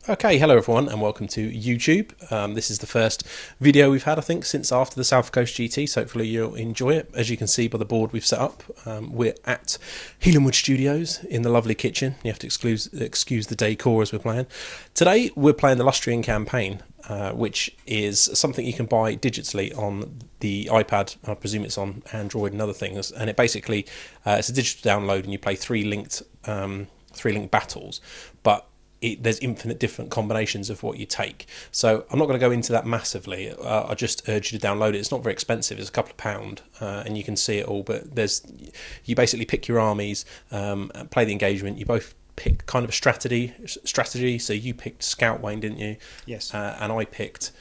Okay, hello everyone and welcome to YouTube. This is the first video we've had, I think, since after the South Coast GT, so hopefully you'll enjoy it. As you can see by the board we've set up, we're at HeelanHammer Studios in the lovely kitchen. You have to excuse the decor as we're playing. Today we're playing the Lustria Campaign, which is something you can buy digitally on the iPad. I presume it's on Android and other things, and it basically, it's a digital download and you play three linked battles, but there's infinite different combinations of what you take. So I'm not going to go into that massively. I just urge you to download it. It's not very expensive. It's a couple of £, and you can see it all. But you basically pick your armies, play the engagement. You both pick kind of a strategy. So you picked Scout, Wayne, didn't you? Yes. And I picked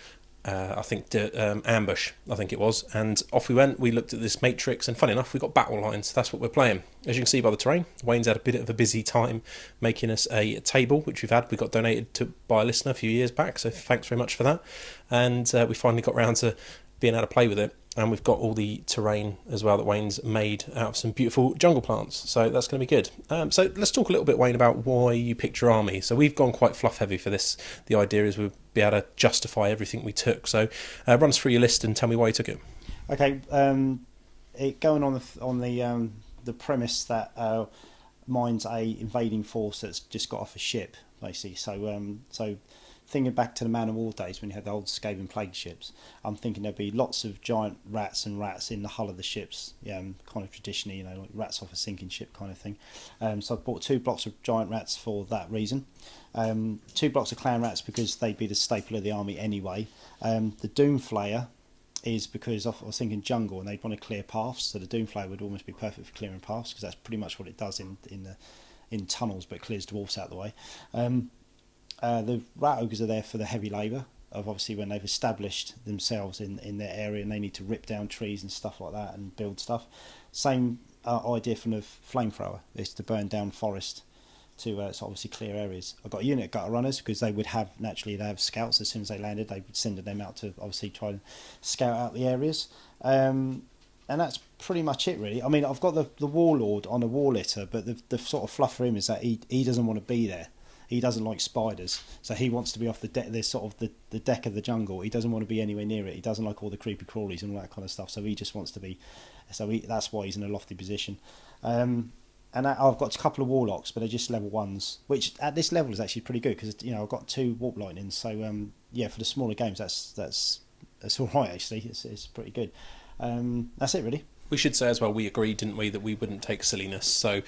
I think ambush, I think it was, and off we went. We looked at this matrix, and funny enough, we got battle lines. That's what we're playing. As you can see by the terrain, Wayne's had a bit of a busy time making us a table, which we got donated by a listener a few years back, so thanks very much for that. And we finally got round to being able to play with it, and we've got all the terrain as well that Wayne's made out of some beautiful jungle plants, so that's going to be good. So let's talk a little bit, Wayne, about why you picked your army. So we've gone quite fluff heavy for this. The idea is we'll be able to justify everything we took, so run us through your list and tell me why you took it. Okay, going on the premise that mine's a invading force that's just got off a ship, basically. So thinking back to the Man of War days when you had the old Skaven plague ships, I'm thinking there'd be lots of giant rats in the hull of the ships, kind of traditionally, like rats off a sinking ship kind of thing. So I bought 2 blocks of giant rats for that reason. 2 blocks of clan rats because they'd be the staple of the army anyway. The Doomflayer is because I was thinking jungle and they'd want to clear paths, so the Doomflayer would almost be perfect for clearing paths because that's pretty much what it does in tunnels, but it clears dwarfs out of the way. The rat ogres are there for the heavy labour of obviously when they've established themselves in their area and they need to rip down trees and stuff like that and build stuff. Same idea from the flamethrower, is to burn down forest to obviously clear areas. I've got a unit of gutter runners because they have scouts as soon as they landed. They would send them out to obviously try and scout out the areas. And that's pretty much it, really. I mean, I've got the warlord on a war litter, but the sort of fluff for him is that he doesn't want to be there. He doesn't like spiders, so he wants to be off the deck. This sort of the deck of the jungle. He doesn't want to be anywhere near it. He doesn't like all the creepy crawlies and all that kind of stuff. So he just wants to be. That's why he's in a lofty position. And I've got a couple of warlocks, but they're just level 1s, which at this level is actually pretty good because I've got 2 warp lightnings. So for the smaller games, that's all right actually. It's pretty good. That's it really. We should say as well, we agreed, didn't we, that we wouldn't take silliness, so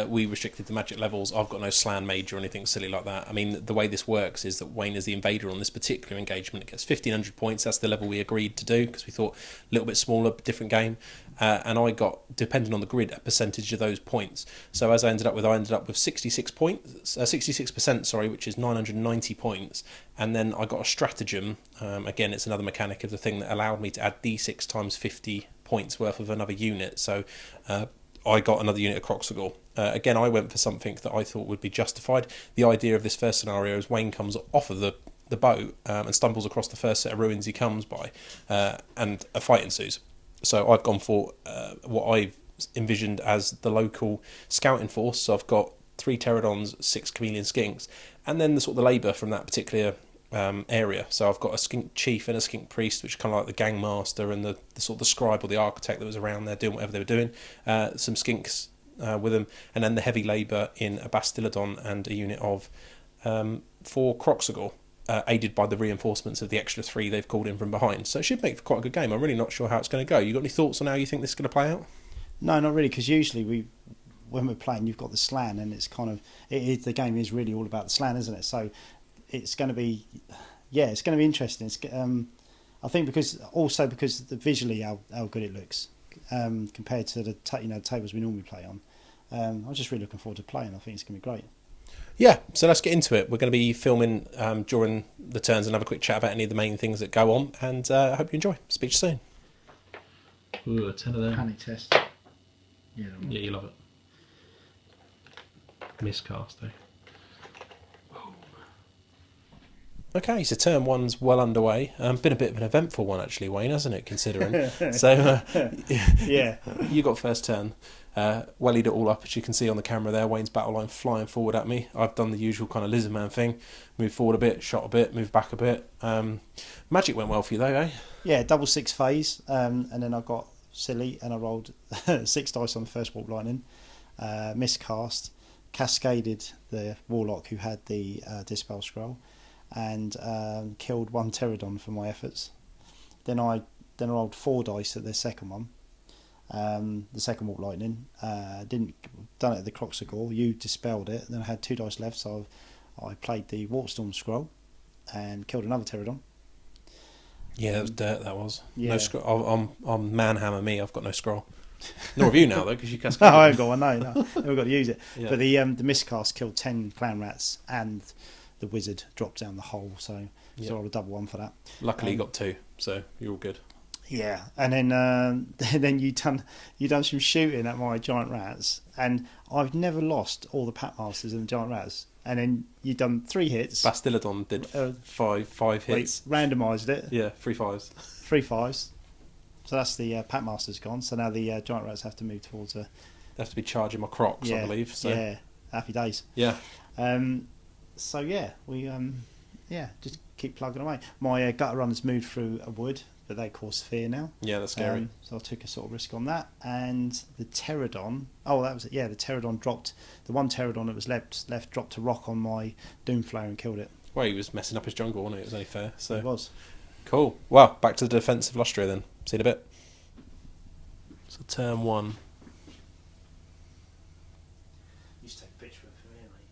we restricted the magic levels. I've got no slan mage or anything silly like that. I mean, the way this works is that Wayne is the invader on this particular engagement. It gets 1,500 points. That's the level we agreed to do because we thought a little bit smaller, different game. And I got, depending on the grid, a percentage of those points. So as I ended up with 66 points, 66%, sorry, which is 990 points. And then I got a stratagem. Again, it's another mechanic of the thing that allowed me to add D6 times 50 points worth of another unit. So I got another unit of Croxagore. Again, I went for something that I thought would be justified. The idea of this first scenario is Wayne comes off of the boat and stumbles across the first set of ruins he comes by, and a fight ensues. So I've gone for what I've envisioned as the local scouting force. So I've got 3 pterodons, 6 chameleon skinks, and then the sort of the labour from that particular area. So I've got a skink chief and a skink priest, which are kind of like the gang master and the sort of the scribe or the architect that was around there doing whatever they were doing. Some skinks with them, and then the heavy labour in a bastillodon and a unit of 4 Croxagore. Aided by the reinforcements of the extra 3 they've called in from behind. So it should make for quite a good game. I'm really not sure how it's going to go. You got any thoughts on how you think this is going to play out? No, not really, because usually when we're playing, you've got the slan, and it's kind of the game is really all about the slan, isn't it? So it's going to be, it's going to be interesting. It's, I think because visually how good it looks compared to the tables we normally play on. I'm just really looking forward to playing. I think it's going to be great. Yeah, so let's get into it. We're going to be filming during the turns and have a quick chat about any of the main things that go on, and I hope you enjoy. Speak to you soon. Ooh, a 10 of them. Panic test. Yeah, you love it. Miscast, eh? Okay, so term one's well underway. Been a bit of an eventful one actually, Wayne, hasn't it? Considering. So Yeah. you got first turn. Wellied it all up, as you can see on the camera there. Wayne's battle line flying forward at me. I've done the usual kind of lizard man thing. Moved forward a bit, shot a bit, moved back a bit. Magic went well for you though, eh? Yeah, double 6 phase, and then I got silly and I rolled 6 dice on the first warp lightning, miscast, cascaded the warlock who had the dispel scroll, and killed 1 pterodon for my efforts. Then I rolled 4 dice at the second one, the second warp lightning. Done it at the Croxagore. You dispelled it. Then I had 2 dice left, so I played the Warpstorm scroll and killed another pterodon. Yeah, that was dirt. That was. Yeah. No scroll. I'm manhammer me. I've got no scroll. Nor have you now though, because you cascaded. No, I haven't got one. No, never got to use it. Yeah. But the miscast killed 10 clan rats, and the wizard dropped down the hole. So I rolled a double 1 for that. Luckily, you got 2, so you're all good. Yeah, and then you done some shooting at my giant rats, and I've never lost all the pack masters and the giant rats. And then you done 3 hits. Bastillodon did five hits. Randomised it. Yeah, 3 5s. 3 5s. So that's the pack masters gone. So now the giant rats have to move towards a. They have to be charging my crocs, I believe. So. Yeah, happy days. Yeah. So yeah, we just keep plugging away. My gutter runners moved through a wood, but they cause fear now. Yeah, that's scary. So I took a sort of risk on that. And the pterodon, that was it. Yeah, the pterodon dropped. The 1 pterodon that was left dropped a rock on my Doomflayer and killed it. Well, he was messing up his jungle, wasn't he? It was only fair. So It was. Cool. Well, back to the defence of Lustria then. See you in a bit. So turn 1. You just take a picture of it for me, mate.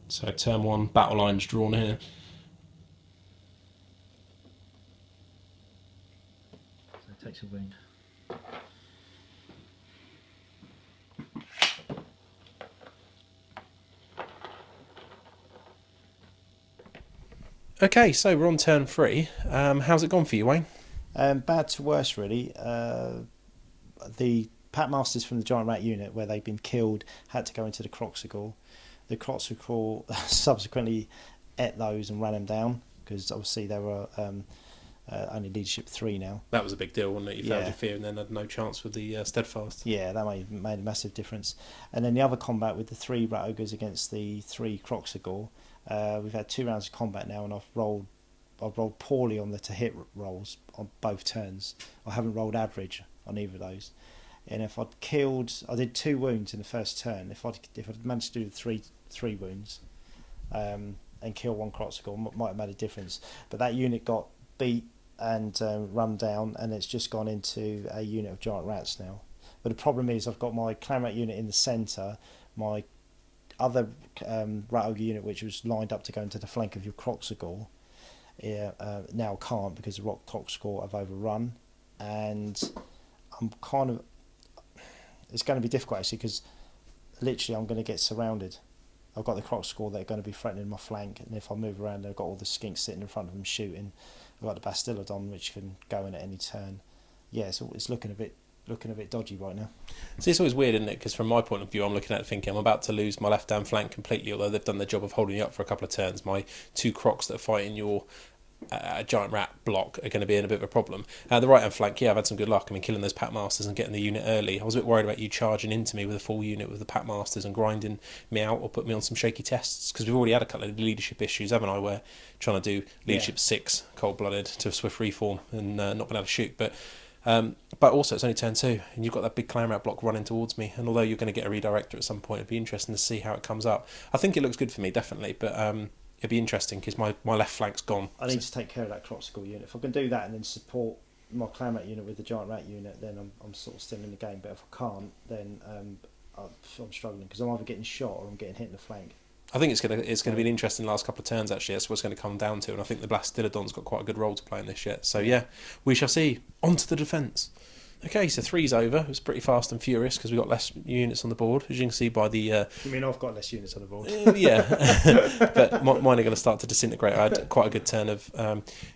So turn 1, battle lines drawn here. So it takes a wound. Okay, so we're on turn 3. How's it gone for you, Wayne? Bad to worse, really. The pack masters from the giant rat unit, where they'd been killed, had to go into the Croxagore. The Croxagore subsequently ate those and ran them down, because obviously they were only leadership 3 now. That was a big deal, wasn't it? You failed Yeah. your fear and then had no chance with the steadfast. Yeah, that made a massive difference. And then the other combat with the 3 rat ogres against the 3 Croxagore. We've had 2 rounds of combat now, and I've rolled poorly on the to hit rolls on both turns. I haven't rolled average on either of those. And if I did 2 wounds in the first turn. If I'd managed to do 3 wounds, and kill 1 Croxagore, might have made a difference. But that unit got beat and run down, and it's just gone into a unit of giant rats now. But the problem is I've got my clan rat unit in the centre, my other rat ogre unit, which was lined up to go into the flank of your Croxagore, now can't, because the rock Croxagore have overrun, and it's going to be difficult actually, because literally I'm going to get surrounded. I've got the Croxagore that are going to be threatening my flank, and if I move around, I've got all the skinks sitting in front of them shooting. I've got the Bastillodon, which can go in at any turn. Yeah, so it's looking a bit dodgy right now. See, it's always weird, isn't it? Because from my point of view, I'm looking at it thinking I'm about to lose my left-hand flank completely, although they've done their job of holding you up for a couple of turns. My 2 crocs that are fighting your giant rat block are going to be in a bit of a problem. The right-hand flank, I've had some good luck. I mean, killing those pack masters and getting the unit early. I was a bit worried about you charging into me with a full unit with the pack masters and grinding me out or put me on some shaky tests, because we've already had a couple of leadership issues, haven't I, where trying to do leadership 6 cold-blooded to a swift reform and not being able to shoot. But also it's only turn 2 and you've got that big clan rat block running towards me, and although you're going to get a redirector at some point, it'd be interesting to see how it comes up. I think it looks good for me, definitely, but it'd be interesting because my left flank's gone. I need to take care of that Croxagore unit. If I can do that and then support my clan rat unit with the giant rat unit, then I'm sort of still in the game. But if I can't, then I'm struggling, because I'm either getting shot or I'm getting hit in the flank. I think it's going to be an interesting last couple of turns, actually. That's what it's going to come down to, and I think the Bastillodon's got quite a good role to play in this yet. So yeah, we shall see. On to the defence. Okay, so 3's over. It was pretty fast and furious because we got less units on the board, as you can see by the... You mean I've got less units on the board? Yeah, but mine are going to start to disintegrate. I had quite a good turn of...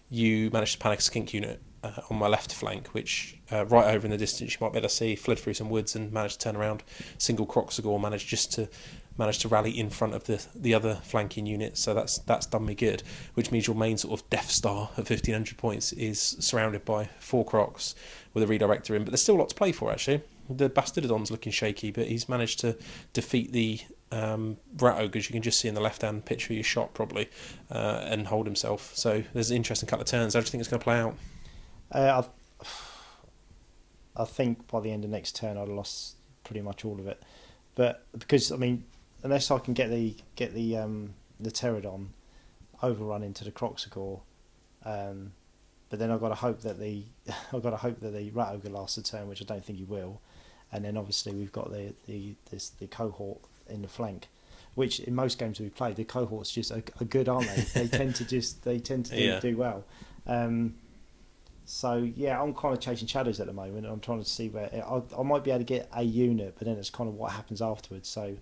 you managed to panic a skink unit on my left flank, which right over in the distance you might be able to see, fled through some woods and managed to turn around. Single Croxagore managed just to managed to rally in front of the other flanking unit, so that's done me good, which means your main sort of Death Star at 1500 points is surrounded by 4 Crocs with a redirector in, but there's still a lot to play for actually. The Bastardodon's looking shaky, but he's managed to defeat the Rat Ogres, you can just see in the left-hand picture he shot probably, and hold himself. So there's an interesting couple of turns. How do you think it's going to play out? I think by the end of next turn I'd lost pretty much all of it, but because I mean, unless I can get the Pterodon overrun into the Croxagore, but then I've got to hope that the Rat Ogre lasts a turn, which I don't think he will, and then obviously we've got the cohort in the flank, which in most games we play, the cohorts just are good, aren't they? They tend to do well. So yeah, I'm kind of chasing shadows at the moment. I'm trying to see where I might be able to get a unit, but then it's kind of what happens afterwards. So,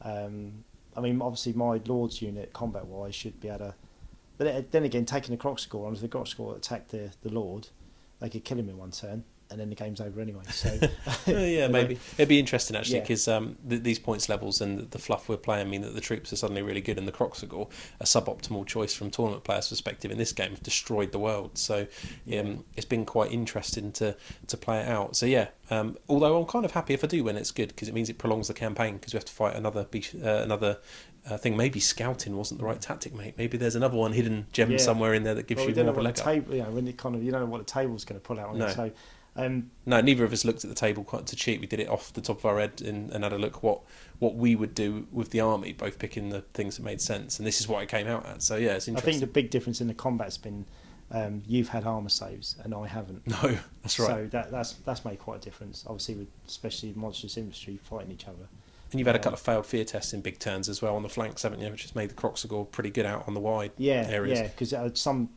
I mean, obviously my Lord's unit combat wise should be able to. But then again, taking the Croxagore, if the Croxagore attacked the Lord, they could kill him in one turn, and then the game's over anyway. So yeah, maybe it'd be interesting actually, because these points levels and the fluff we're playing mean that the troops are suddenly really good, and the Croxagore, a suboptimal choice from tournament players' perspective in this game, have destroyed the world. So it's been quite interesting to play it out. So yeah, although I'm kind of happy if I do win, it's good because it means it prolongs the campaign, because we have to fight another thing. Maybe scouting wasn't the right tactic, mate. Maybe there's another one hidden gem somewhere in there that gives you more of a leg up. You know, when you don't know what the table's going to pull out on it. So. No, neither of us looked at the table quite to cheat. We did it off the top of our head and had a look what we would do with the army, both picking the things that made sense, and this is what it came out at. So yeah, it's interesting. I think the big difference in the combat's been you've had armour saves and I haven't. No, that's right. So that's made quite a difference, obviously, with especially monstrous infantry fighting each other. And you've had a couple of failed fear tests in big turns as well on the flanks, haven't you? Which has made the Croxagore pretty good out on the wide areas. Yeah, because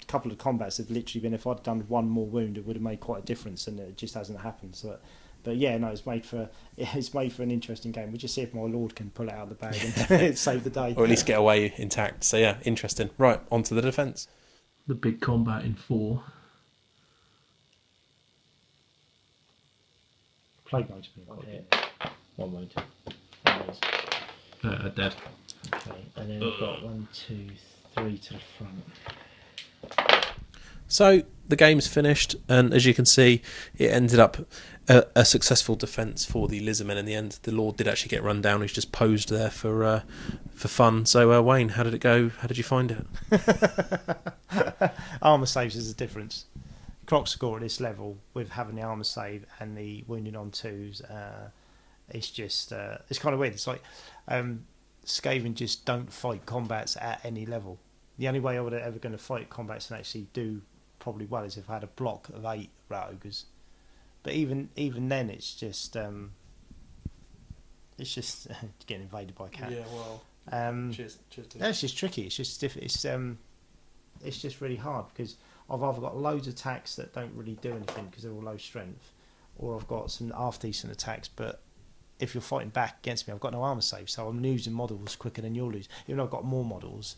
couple of combats have literally been, if I'd done one more wound, it would have made quite a difference, and it just hasn't happened. So, but yeah, no, it's made for an interesting game. We'll just see if my Lord can pull it out of the bag and save the day, or at least get away intact. So yeah, interesting. Right, on to the defence. The big combat in 4. Plague mode's been quite good. One mode. Dead. Okay, and then we've got 1, 2, 3 to the front. So the game's finished, and as you can see, it ended up a successful defence for the Lizardmen in the end. The Lord did actually get run down. He's just posed there for fun. So Wayne, how did it go? How did you find it? Armour saves is a difference. Croxagore at this level, with having the armour save and the wounding on 2s, it's just it's kind of weird. It's like Skaven just don't fight combats at any level. The only way I would ever going to fight combats and actually do probably well is if I had a block of 8 Rat Ogres. But even then, it's just getting invaded by a cat. Yeah, well, cheers. It's just tricky. It's just it's just really hard, because I've either got loads of attacks that don't really do anything because they're all low strength, or I've got some half decent attacks, but if you're fighting back against me, I've got no armour save, so I'm losing models quicker than you'll lose. Even though I've got more models,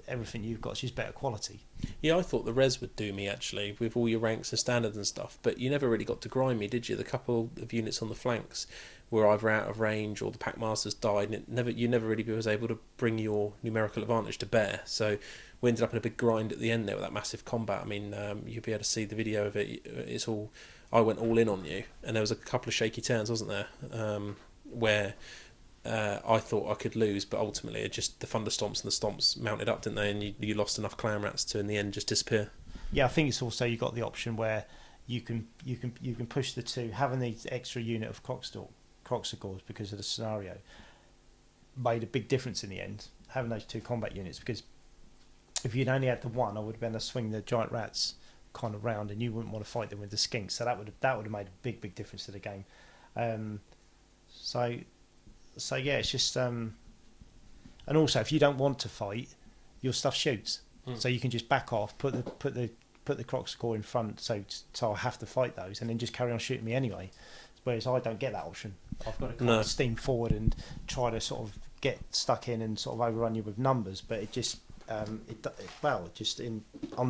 everything you've got is just better quality. Yeah, I thought the res would do me actually, with all your ranks and standards and stuff, but you never really got to grind me, did you? The couple of units on the flanks were either out of range or the Packmasters died, and you never really was able to bring your numerical advantage to bear. So we ended up in a big grind at the end there with that massive combat. I mean, you'll be able to see the video of it. It's all, I went all in on you, and there was a couple of shaky turns, wasn't there, where I thought I could lose, but ultimately it just, the thunderstomps and the stomps mounted up, didn't they? And you lost enough clan rats to in the end just disappear. Yeah, I think it's also, you got the option where you can push the 2, having the extra unit of Croxagores because of the scenario made a big difference in the end, having those 2 combat units, because if you'd only had the 1, I would have been able to swing the giant rats kind of round, and you wouldn't want to fight them with the skinks, so that would have made a big difference to the game. So yeah, it's just and also if you don't want to fight, your stuff shoots, so you can just back off, put the Croxagore in front, so I have to fight those, and then just carry on shooting me anyway. Whereas I don't get that option. I've got to kind of steam forward and try to sort of get stuck in and sort of overrun you with numbers, but it just, on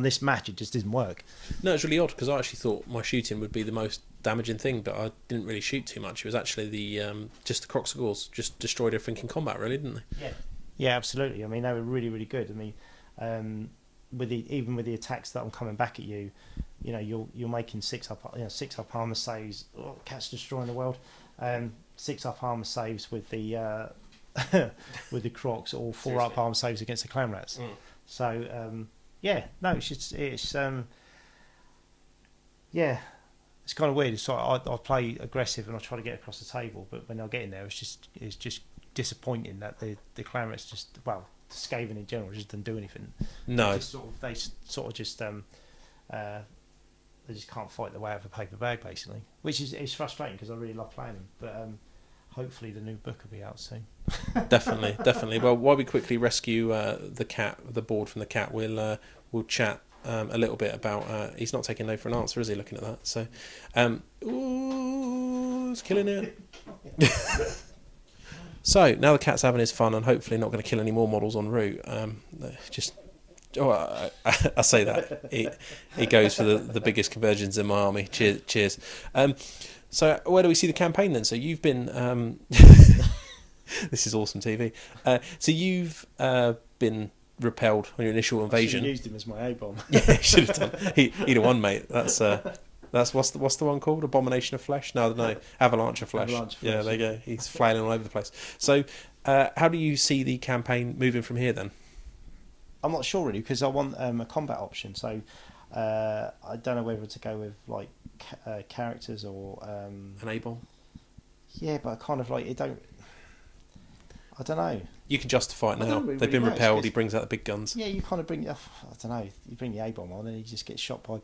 this match it just didn't work. No, it's really odd because I actually thought my shooting would be the most damaging thing, but I didn't really shoot too much. It was actually just the Croxagores just destroyed everything in combat, really, didn't they? Yeah, absolutely. I mean, they were really, really good. I mean, even with the attacks that I'm coming back at you, you know, you're making 6-up armor saves. Oh, Cat's destroying the world. 6-up armor saves with the with the Crocs, or 4-up armor saves against the clan rats. So it's kind of weird. It's like I play aggressive and I try to get across the table, but when I get in there, it's just disappointing that the clan rats just, well, Skaven in general just didn't do anything. No, they just can't fight their way out of a paper bag, basically, which is frustrating because I really love playing them. But hopefully the new book will be out soon. definitely. Well, while we quickly rescue the board from the cat, we'll chat a little bit about. He's not taking no for an answer, is he? Looking at that, so it's killing it. So now the cat's having his fun and hopefully not going to kill any more models en route. I say that he goes for the biggest conversions in my army. Cheers. So where do we see the campaign then? So you've been this is awesome TV. So you've been repelled on your initial invasion. I used him as my A-bomb. Yeah, you should have done. He'd have won, mate. That's what's the one called? Abomination of Flesh? No, Avalanche of Flesh. Yeah, there you go. He's flailing all over the place. So, how do you see the campaign moving from here then? I'm not sure really, because I want a combat option. So, I don't know whether to go with like characters or an A-bomb. Yeah, but I kind of like it. I don't know. You can justify it now. They've been repelled. He brings out the big guns. Yeah, you kind of bring. I don't know. You bring the A-bomb on, and he just gets shot by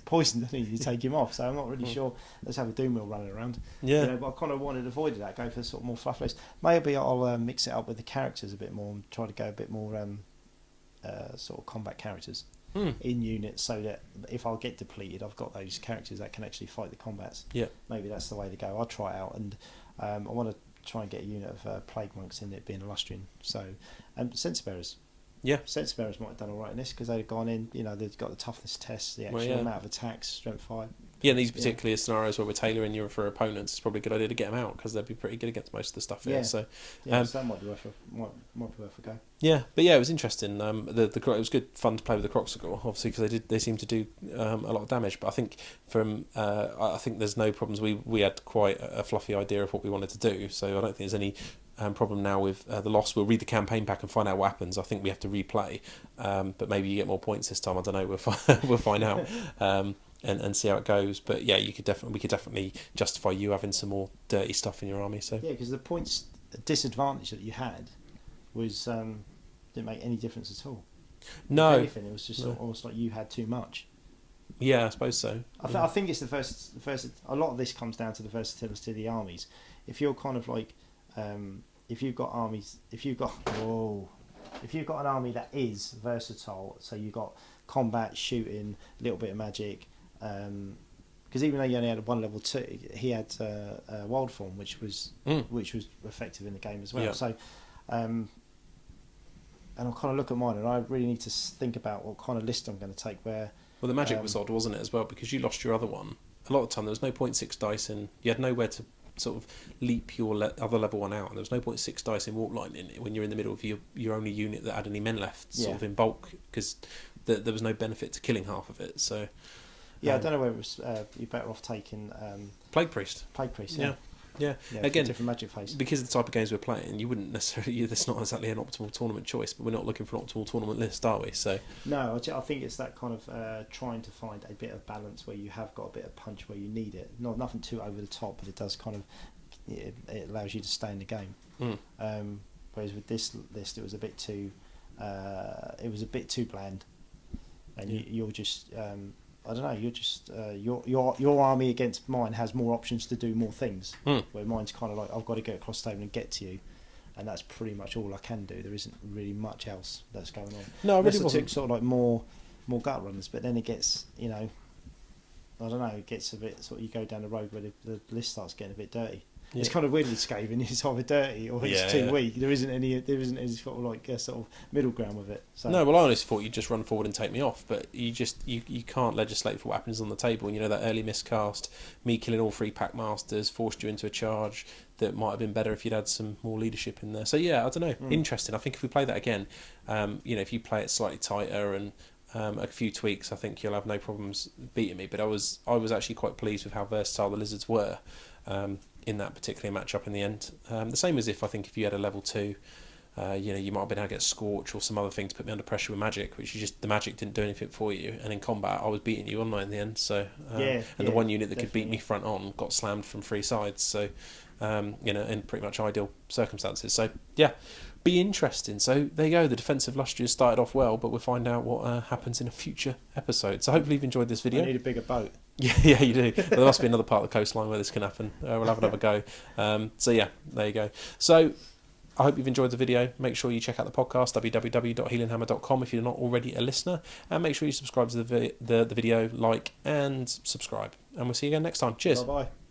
poison. Doesn't he? You take him off. So I'm not really sure. Let's have a doom wheel running around. Yeah. You know, but I kind of wanted to avoid that. Go for sort of more fluffiest. Maybe I'll mix it up with the characters a bit more and try to go a bit more sort of combat characters in units, so that if I get depleted, I've got those characters that can actually fight the combats. Yeah. Maybe that's the way to go. I'll try it out, and I want to try and get a unit of plague monks in it, being a Lustrian. So, sense bearers. Yeah, sense bearers might have done all right in this because they've gone in. You know, they've got the toughness test, the actual amount of attacks, strength 5. Yeah, in these particular scenarios where we're tailoring you for opponents, it's probably a good idea to get them out because they'd be pretty good against most of the stuff here. So, so that might be worth a go. Yeah, but yeah, it was interesting. It was good fun to play with the Croxagore, obviously, because they seem to do a lot of damage. But I think I think there's no problems. We had quite a fluffy idea of what we wanted to do, so I don't think there's any problem now with the loss. We'll read the campaign back and find out what happens. I think we have to replay, but maybe you get more points this time. I don't know. We'll find out. And see how it goes, but yeah, we could definitely justify you having some more dirty stuff in your army. So yeah, because the points disadvantage that you had was didn't make any difference at all. No, if anything, it was just almost like you had too much. Yeah, I suppose so. I think it's the first. A lot of this comes down to the versatility of the armies. If you're kind of like, if you've got an army that is versatile, so you've got combat, shooting, a little bit of magic. Because even though you only had one level 2, he had wild form, which was effective in the game as well. Yeah. So, and I kind of look at mine, and I really need to think about what kind of list I'm going to take. Well, the magic was odd, wasn't it, as well? Because you lost your other one. A lot of the time, there was no 0.6 dice in. You had nowhere to sort of leap your other level 1 out, and there was no 0.6 dice in walk lightning when you're in the middle of your only unit that had any men left, sort of in bulk, because there was no benefit to killing half of it. So. Yeah, I don't know whether it was, you're better off taking Plague Priest. Yeah. Again, different magic phase. Because of the type of games we're playing, you wouldn't necessarily. That's not exactly an optimal tournament choice, but we're not looking for an optimal tournament list, are we? So no, I think it's that kind of trying to find a bit of balance where you have got a bit of punch where you need it. Nothing too over the top, but it does kind of it allows you to stay in the game. Whereas with this list, it was a bit too bland, and you're just. I don't know. You're just your army against mine has more options to do more things. Where mine's kind of like I've got to get across the table and get to you, and that's pretty much all I can do. There isn't really much else that's going on. No, I really wasn't. Took sort of like more gut runners, but then it gets I don't know. It gets a bit sort of you go down the road where the list starts getting a bit dirty. It's kind of weirdly scathing. It's either dirty or it's too weak. There isn't any sort of like a sort of middle ground with it. So. No, well, I honestly thought you'd just run forward and take me off, but you can't legislate for what happens on the table. And that early miscast, me killing all 3 pack masters, forced you into a charge that might have been better if you'd had some more leadership in there. So yeah, I don't know. Interesting. I think if we play that again, if you play it slightly tighter and a few tweaks, I think you'll have no problems beating me. But I was actually quite pleased with how versatile the lizards were in that particular matchup in the end. The same as if you had a level 2, you might have been able to get Scorch or some other thing to put me under pressure with magic, which the magic didn't do anything for you. And in combat, I was beating you, wasn't I, in the end? So the one unit that could beat me front on got slammed from 3 sides. So in pretty much ideal circumstances. So yeah, be interesting. So there you go. The defensive Lustria started off well, but we'll find out what happens in a future episode. So hopefully you've enjoyed this video. I need a bigger boat. Yeah, you do. Well, there must be another part of the coastline where this can happen. We'll have another go. So yeah, there you go. So I hope you've enjoyed the video. Make sure you check out the podcast, www.HeelanHammer.com, if you're not already a listener, and make sure you subscribe to the video, like and subscribe. And we'll see you again next time. Cheers. Bye-bye.